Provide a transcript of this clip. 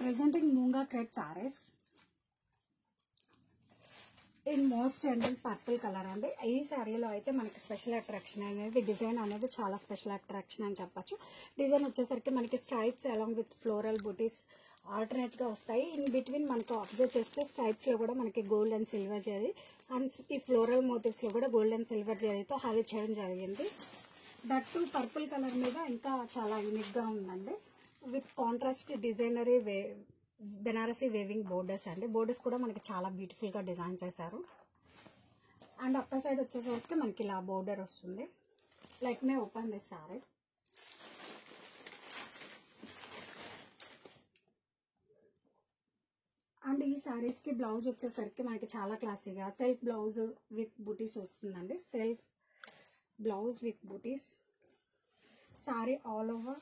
Presenting Munga crepe sarees in most trending purple color అండి. ఈ సారీలో అయితే మనకి స్పెషల్ అట్రాక్షన్ అనేది డిజైన్ అనేది చాలా స్పెషల్ అట్రాక్షన్ అని చెప్పొచ్చు. డిజైన్ వచ్చేసరికి మనకి stripes along with floral booties alternate గా వస్తాయి. ఇన్ బిట్వీన్ మనకు అబ్జర్వ్ చేస్తే స్ట్రైప్స్ లో కూడా మనకి gold and silver zari and ఈ ఫ్లోరల్ మోటివ్స్ లో కూడా గోల్డ్ అండ్ సిల్వర్ జరీతో హైలైట్ చేయడం జరిగింది. దట్ టు పర్పుల్ కలర్ మీద ఇంకా చాలా యూనిక్ గా ఉందండి. With contrast designery Banarasi weaving borders అండి. బోర్డర్స్ కూడా మనకి చాలా బ్యూటిఫుల్ గా డిజైన్ చేశారు. అండ్ అప్పర్ సైడ్ వచ్చేసరికి మనకి ఇలా బోర్డర్ వస్తుంది. Like May open this sorry. And ఈ సారీస్ కి బ్లౌజ్ వచ్చేసరికి మనకి చాలా క్లాసీగా సెల్ఫ్ బ్లౌజ్ విత్ బూటీస్ వస్తుందండి. Self blouse with booties. Sari all over